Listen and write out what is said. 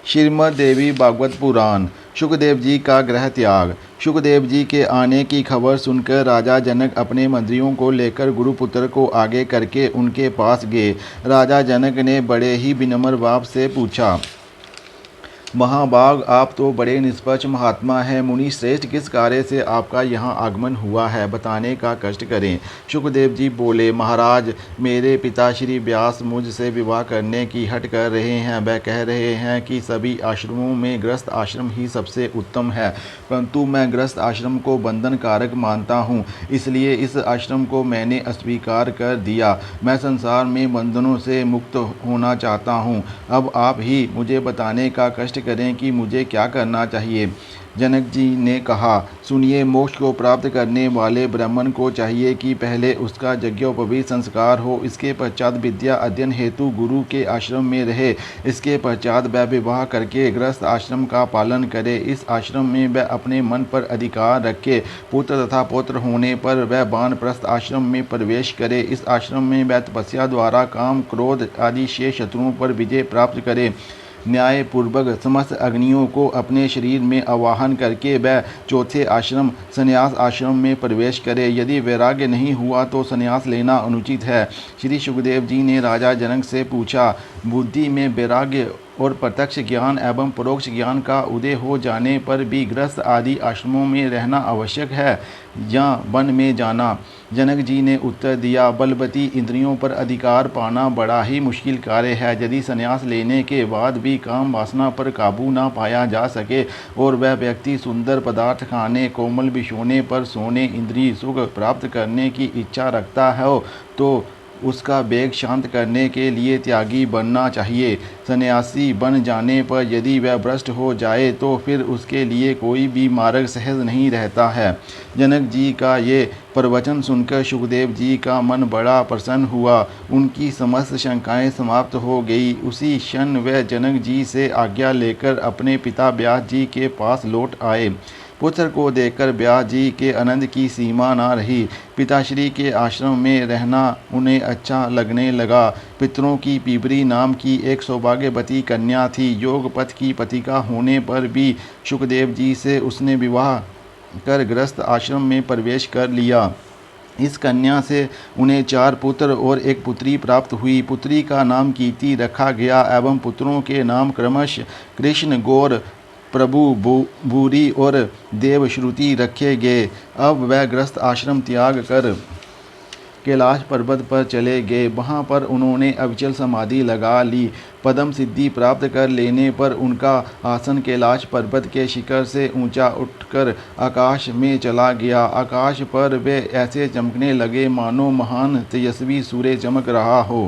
श्रीमद् देवी भागवत पुराण। शुकदेव जी का गृह त्याग। शुकदेव जी के आने की खबर सुनकर राजा जनक अपने मंत्रियों को लेकर गुरुपुत्र को आगे करके उनके पास गए। राजा जनक ने बड़े ही विनम्र भाव से पूछा, महाभाग, आप तो बड़े निष्पक्ष महात्मा हैं। मुनि श्रेष्ठ, किस कार्य से आपका यहाँ आगमन हुआ है, बताने का कष्ट करें। शुकदेव जी बोले, महाराज, मेरे पिता श्री व्यास मुझसे विवाह करने की हट कर रहे हैं। वह कह रहे हैं कि सभी आश्रमों में गृहस्थ आश्रम ही सबसे उत्तम है, परंतु मैं गृहस्थ आश्रम को बंधन कारक मानता हूँ, इसलिए इस आश्रम को मैंने अस्वीकार कर दिया। मैं संसार में बंधनों से मुक्त होना चाहता हूँ। अब आप ही मुझे बताने का कष्ट करें कि मुझे क्या करना चाहिए। जनक जी ने कहा, सुनिए, मोक्ष को प्राप्त करने वाले ब्राह्मण को चाहिए कि पहले उसका यज्ञोपवीत संस्कार हो, इसके पश्चात विद्या अध्ययन हेतु गुरु के आश्रम में रहे, इसके पश्चात वह विवाह करके गृहस्थ आश्रम का पालन करे, इस आश्रम में वह अपने मन पर अधिकार रखे, पुत्र तथा पौत्र होने पर वह वानप्रस्थ आश्रम में प्रवेश करे, इस आश्रम में वह तपस्या द्वारा काम क्रोध आदि शेष शत्रुओं पर विजय प्राप्त करे, न्यायपूर्वक समस्त अग्नियों को अपने शरीर में आवाहन करके वह चौथे आश्रम संन्यास आश्रम में प्रवेश करे। यदि वैराग्य नहीं हुआ तो संन्यास लेना अनुचित है। श्री सुखदेव जी ने राजा जनक से पूछा, बुद्धि में वैराग्य और प्रत्यक्ष ज्ञान एवं परोक्ष ज्ञान का उदय हो जाने पर भी गृहस्थ आदि आश्रमों में रहना आवश्यक है या वन में जाना? जनक जी ने उत्तर दिया, बलवती इंद्रियों पर अधिकार पाना बड़ा ही मुश्किल कार्य है। यदि संन्यास लेने के बाद भी काम वासना पर काबू ना पाया जा सके और वह व्यक्ति सुंदर पदार्थ खाने, कोमल बिछोने पर सोने, इंद्रिय सुख प्राप्त करने की इच्छा रखता है तो उसका वेग शांत करने के लिए त्यागी बनना चाहिए। सन्यासी बन जाने पर यदि वह भ्रष्ट हो जाए तो फिर उसके लिए कोई भी मार्ग सहज नहीं रहता है। जनक जी का ये प्रवचन सुनकर सुखदेव जी का मन बड़ा प्रसन्न हुआ। उनकी समस्त शंकाएं समाप्त हो गई। उसी क्षण वह जनक जी से आज्ञा लेकर अपने पिता व्यास जी के पास लौट आए। पुत्र को देखकर व्यास जी के आनंद की सीमा न रही। पिताश्री के आश्रम में रहना उन्हें अच्छा लगने लगा। पितरों की पीपरी नाम की एक सौभाग्यवती कन्या थी। योगपथ की पथिका होने पर भी सुखदेव जी से उसने विवाह कर गृहस्थ आश्रम में प्रवेश कर लिया। इस कन्या से उन्हें 4 पुत्र और 1 पुत्री प्राप्त हुई। पुत्री का नाम कीर्ति रखा गया एवं पुत्रों के नाम क्रमश कृष्ण, गौर, प्रभु, भूरी और देवश्रुति रखे गए। अब वह गृहस्थ आश्रम त्याग कर कैलाश पर्वत पर चले गए। वहाँ पर उन्होंने अविचल समाधि लगा ली। पद्म सिद्धि प्राप्त कर लेने पर उनका आसन कैलाश पर्वत के शिखर से ऊंचा उठकर आकाश में चला गया। आकाश पर वे ऐसे चमकने लगे मानो महान तेजस्वी सूर्य चमक रहा हो।